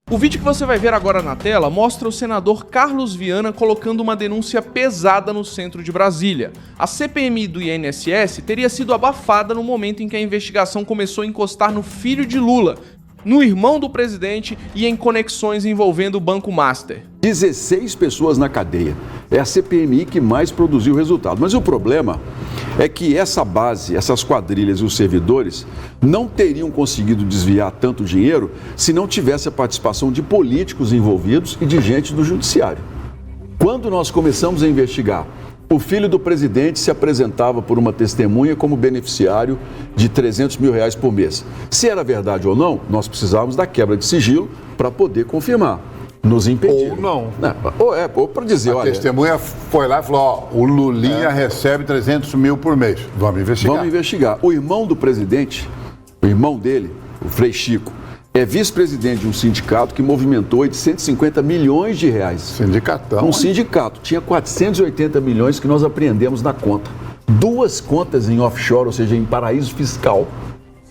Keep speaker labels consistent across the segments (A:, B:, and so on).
A: O vídeo que você vai ver agora na tela mostra o senador Carlos Viana colocando uma denúncia pesada no centro de Brasília. A CPMI do INSS teria sido abafada no momento em que a investigação começou a encostar no filho de Lula, no irmão do presidente e em conexões envolvendo o Banco Master.
B: 16 pessoas na cadeia. É a CPMI que mais produziu resultado. Mas o problema é que essa base, essas quadrilhas e os servidores não teriam conseguido desviar tanto dinheiro se não tivesse a participação de políticos envolvidos e de gente do judiciário. Quando nós começamos a investigar, o filho do presidente se apresentava por uma testemunha como beneficiário de R$300 mil por mês. Se era verdade ou não, nós precisávamos da quebra de sigilo para poder confirmar. Nos impediram.
C: Ou não.
B: Ou para dizer, olha...
C: A testemunha foi lá e falou, ó, o Lulinha recebe 300 mil por mês. Vamos investigar.
B: Vamos investigar. O irmão do presidente, o irmão dele, o Frei Chico, é vice-presidente de um sindicato que movimentou 850 milhões de reais.
C: Sindicatão.
B: Um sindicato. Tinha 480 milhões que nós apreendemos na conta. 2 contas em offshore, ou seja, em paraíso fiscal.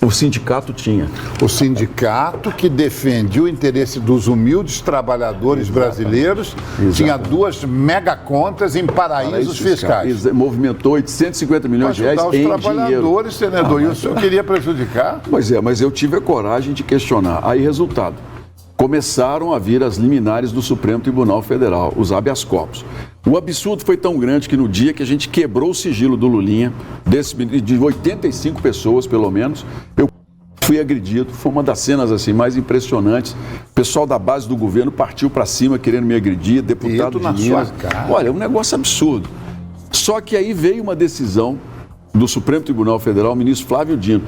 B: O sindicato tinha.
C: O sindicato que defendia o interesse dos humildes trabalhadores brasileiros tinha 2 megacontas em paraísos fiscais.
B: Movimentou 850 milhões de reais em dinheiro.
C: Os trabalhadores, senador, e o senhor queria prejudicar?
B: Pois é, mas eu tive a coragem de questionar. Aí, resultado. Começaram a vir as liminares do Supremo Tribunal Federal, os habeas corpus. O absurdo foi tão grande que no dia que a gente quebrou o sigilo do Lulinha, de 85 pessoas pelo menos, eu fui agredido. Foi uma das cenas assim mais impressionantes. O pessoal da base do governo partiu para cima querendo me agredir, deputado
C: na sua cara.
B: Olha, é um negócio absurdo. Só que aí veio uma decisão do Supremo Tribunal Federal, o ministro Flávio Dino,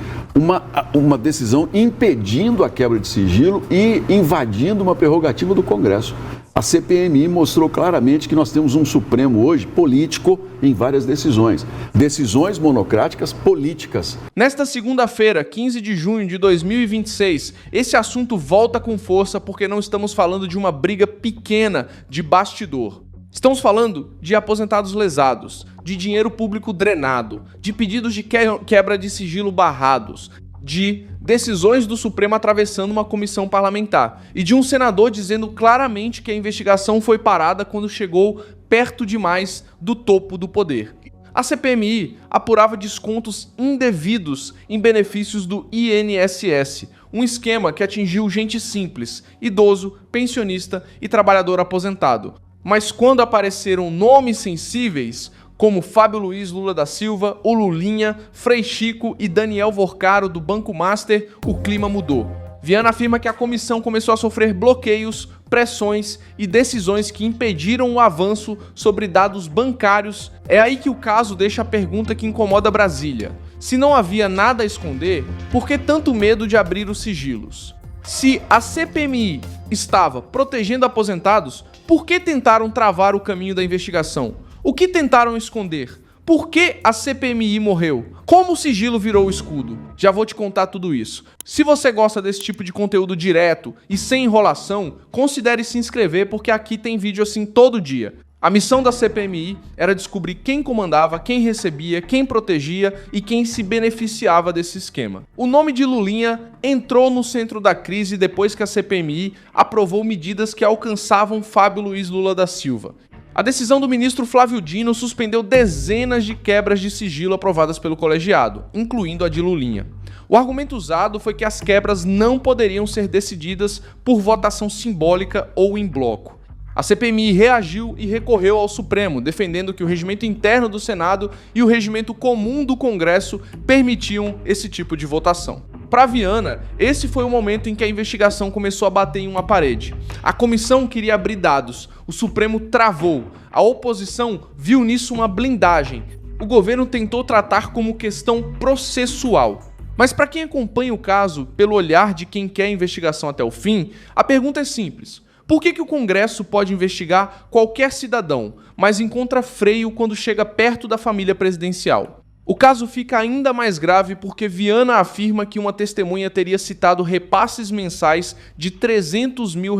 B: uma decisão impedindo a quebra de sigilo e invadindo uma prerrogativa do Congresso. A CPMI mostrou claramente que nós temos um Supremo hoje político em várias decisões. Decisões monocráticas políticas.
A: Nesta segunda-feira, 15 de junho de 2026, esse assunto volta com força porque não estamos falando de uma briga pequena de bastidor. Estamos falando de aposentados lesados, de dinheiro público drenado, de pedidos de quebra de sigilo barrados, de decisões do Supremo atravessando uma comissão parlamentar e de um senador dizendo claramente que a investigação foi parada quando chegou perto demais do topo do poder. A CPMI apurava descontos indevidos em benefícios do INSS, um esquema que atingiu gente simples, idoso, pensionista e trabalhador aposentado. Mas quando apareceram nomes sensíveis, como Fábio Luiz Lula da Silva, o Lulinha, Frei Chico e Daniel Vorcaro do Banco Master, o clima mudou. Viana afirma que a comissão começou a sofrer bloqueios, pressões e decisões que impediram o avanço sobre dados bancários. É aí que o caso deixa a pergunta que incomoda Brasília. Se não havia nada a esconder, por que tanto medo de abrir os sigilos? Se a CPMI estava protegendo aposentados, por que tentaram travar o caminho da investigação? O que tentaram esconder? Por que a CPMI morreu? Como o sigilo virou o escudo? Já vou te contar tudo isso. Se você gosta desse tipo de conteúdo direto e sem enrolação, considere se inscrever porque aqui tem vídeo assim todo dia. A missão da CPMI era descobrir quem comandava, quem recebia, quem protegia e quem se beneficiava desse esquema. O nome de Lulinha entrou no centro da crise depois que a CPMI aprovou medidas que alcançavam Fábio Luiz Lula da Silva. A decisão do ministro Flávio Dino suspendeu dezenas de quebras de sigilo aprovadas pelo colegiado, incluindo a de Lulinha. O argumento usado foi que as quebras não poderiam ser decididas por votação simbólica ou em bloco. A CPMI reagiu e recorreu ao Supremo, defendendo que o regimento interno do Senado e o regimento comum do Congresso permitiam esse tipo de votação. Para Viana, esse foi o momento em que a investigação começou a bater em uma parede. A comissão queria abrir dados, o Supremo travou, a oposição viu nisso uma blindagem. O governo tentou tratar como questão processual. Mas para quem acompanha o caso pelo olhar de quem quer a investigação até o fim, a pergunta é simples. Por que o Congresso pode investigar qualquer cidadão, mas encontra freio quando chega perto da família presidencial? O caso fica ainda mais grave porque Viana afirma que uma testemunha teria citado repasses mensais de R$300 mil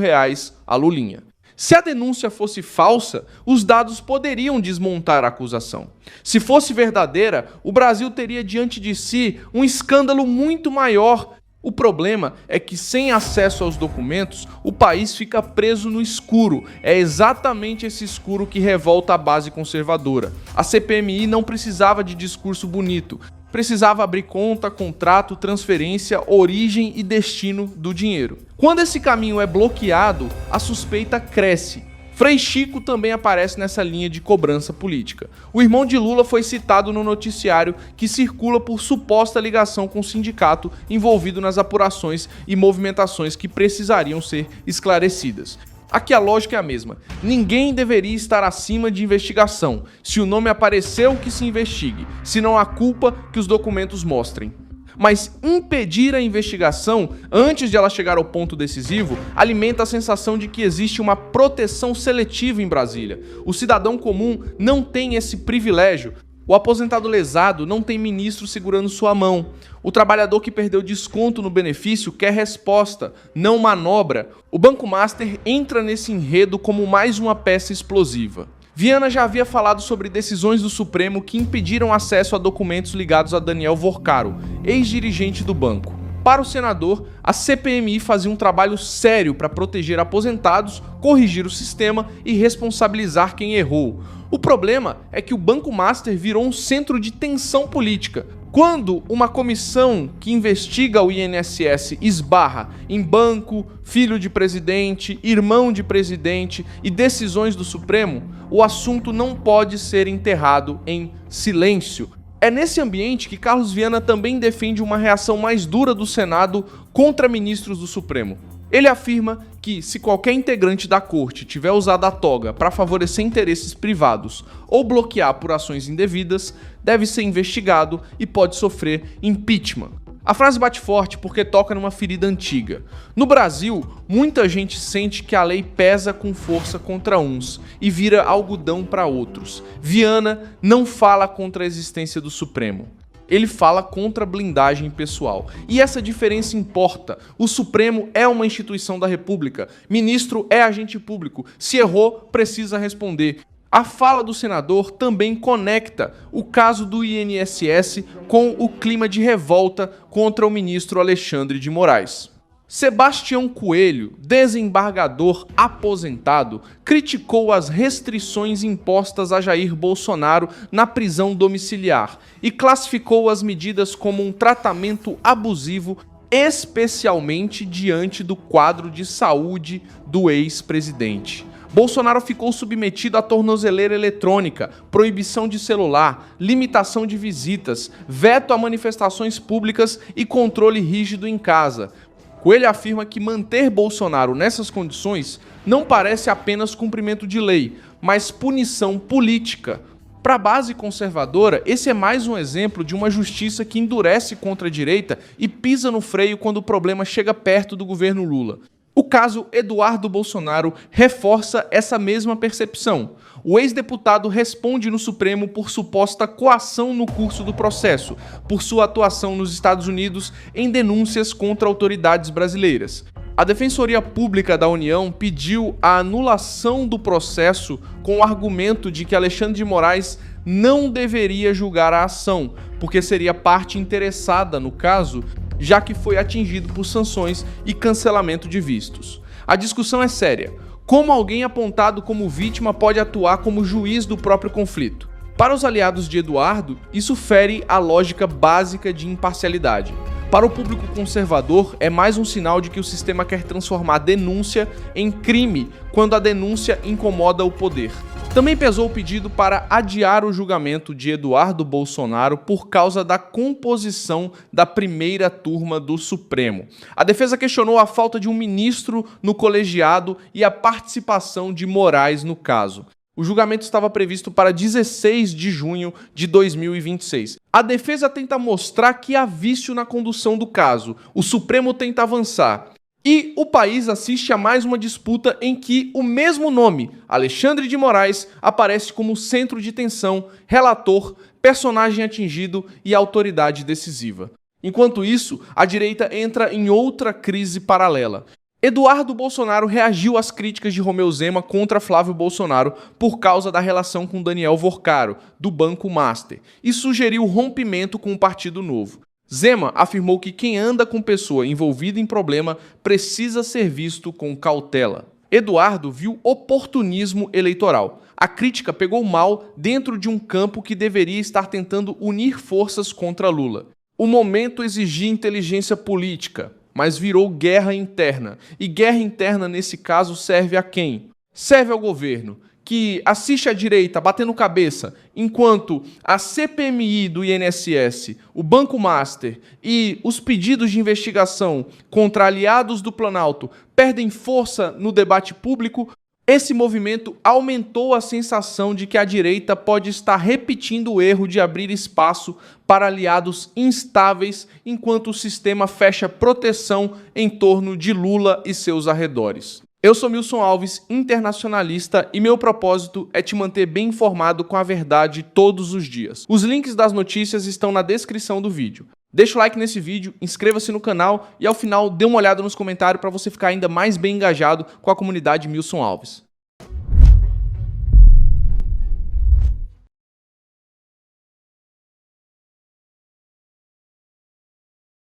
A: a Lulinha. Se a denúncia fosse falsa, os dados poderiam desmontar a acusação. Se fosse verdadeira, o Brasil teria diante de si um escândalo muito maior O problema é que, sem acesso aos documentos, o país fica preso no escuro. É exatamente esse escuro que revolta a base conservadora. A CPMI não precisava de discurso bonito. Precisava abrir conta, contrato, transferência, origem e destino do dinheiro. Quando esse caminho é bloqueado, a suspeita cresce. Frei Chico também aparece nessa linha de cobrança política. O irmão de Lula foi citado no noticiário que circula por suposta ligação com o sindicato envolvido nas apurações e movimentações que precisariam ser esclarecidas. Aqui a lógica é a mesma. Ninguém deveria estar acima de investigação. Se o nome apareceu, que se investigue. Se não há culpa, que os documentos mostrem. Mas impedir a investigação, antes de ela chegar ao ponto decisivo, alimenta a sensação de que existe uma proteção seletiva em Brasília. O cidadão comum não tem esse privilégio. O aposentado lesado não tem ministro segurando sua mão. O trabalhador que perdeu desconto no benefício quer resposta, não manobra. O Banco Master entra nesse enredo como mais uma peça explosiva. Viana já havia falado sobre decisões do Supremo que impediram acesso a documentos ligados a Daniel Vorcaro, ex-dirigente do banco. Para o senador, a CPMI fazia um trabalho sério para proteger aposentados, corrigir o sistema e responsabilizar quem errou. O problema é que o Banco Master virou um centro de tensão política. Quando uma comissão que investiga o INSS esbarra em banco, filho de presidente, irmão de presidente e decisões do Supremo, o assunto não pode ser enterrado em silêncio. É nesse ambiente que Carlos Viana também defende uma reação mais dura do Senado contra ministros do Supremo. Ele afirma que, se qualquer integrante da corte tiver usado a toga para favorecer interesses privados ou bloquear apurações indevidas, deve ser investigado e pode sofrer impeachment. A frase bate forte porque toca numa ferida antiga. No Brasil, muita gente sente que a lei pesa com força contra uns e vira algodão para outros. Viana não fala contra a existência do Supremo. Ele fala contra a blindagem pessoal. E essa diferença importa. O Supremo é uma instituição da República. Ministro é agente público. Se errou, precisa responder. A fala do senador também conecta o caso do INSS com o clima de revolta contra o ministro Alexandre de Moraes. Sebastião Coelho, desembargador aposentado, criticou as restrições impostas a Jair Bolsonaro na prisão domiciliar e classificou as medidas como um tratamento abusivo, especialmente diante do quadro de saúde do ex-presidente. Bolsonaro ficou submetido à tornozeleira eletrônica, proibição de celular, limitação de visitas, veto a manifestações públicas e controle rígido em casa. Coelho afirma que manter Bolsonaro nessas condições não parece apenas cumprimento de lei, mas punição política. Para a base conservadora, esse é mais um exemplo de uma justiça que endurece contra a direita e pisa no freio quando o problema chega perto do governo Lula. O caso Eduardo Bolsonaro reforça essa mesma percepção. O ex-deputado responde no Supremo por suposta coação no curso do processo, por sua atuação nos Estados Unidos em denúncias contra autoridades brasileiras. A Defensoria Pública da União pediu a anulação do processo com o argumento de que Alexandre de Moraes não deveria julgar a ação, porque seria parte interessada no caso, já que foi atingido por sanções e cancelamento de vistos. A discussão é séria. Como alguém apontado como vítima pode atuar como juiz do próprio conflito? Para os aliados de Eduardo, isso fere a lógica básica de imparcialidade. Para o público conservador, é mais um sinal de que o sistema quer transformar denúncia em crime quando a denúncia incomoda o poder. Também pesou o pedido para adiar o julgamento de Eduardo Bolsonaro por causa da composição da primeira turma do Supremo. A defesa questionou a falta de um ministro no colegiado e a participação de Moraes no caso. O julgamento estava previsto para 16 de junho de 2026. A defesa tenta mostrar que há vício na condução do caso. O Supremo tenta avançar. E o país assiste a mais uma disputa em que o mesmo nome, Alexandre de Moraes, aparece como centro de tensão, relator, personagem atingido e autoridade decisiva. Enquanto isso, a direita entra em outra crise paralela. Eduardo Bolsonaro reagiu às críticas de Romeu Zema contra Flávio Bolsonaro por causa da relação com Daniel Vorcaro, do Banco Master, e sugeriu rompimento com o Partido Novo. Zema afirmou que quem anda com pessoa envolvida em problema precisa ser visto com cautela. Eduardo viu oportunismo eleitoral. A crítica pegou mal dentro de um campo que deveria estar tentando unir forças contra Lula. O momento exigia inteligência política, mas virou guerra interna. E guerra interna, nesse caso, serve a quem? Serve ao governo, que assiste a direita batendo cabeça, enquanto a CPMI do INSS, o Banco Master e os pedidos de investigação contra aliados do Planalto perdem força no debate público. Esse movimento aumentou a sensação de que a direita pode estar repetindo o erro de abrir espaço para aliados instáveis, enquanto o sistema fecha proteção em torno de Lula e seus arredores. Eu sou Milson Alves, internacionalista, e meu propósito é te manter bem informado com a verdade todos os dias. Os links das notícias estão na descrição do vídeo. Deixa o like nesse vídeo, inscreva-se no canal e ao final dê uma olhada nos comentários para você ficar ainda mais bem engajado com a comunidade Milson Alves.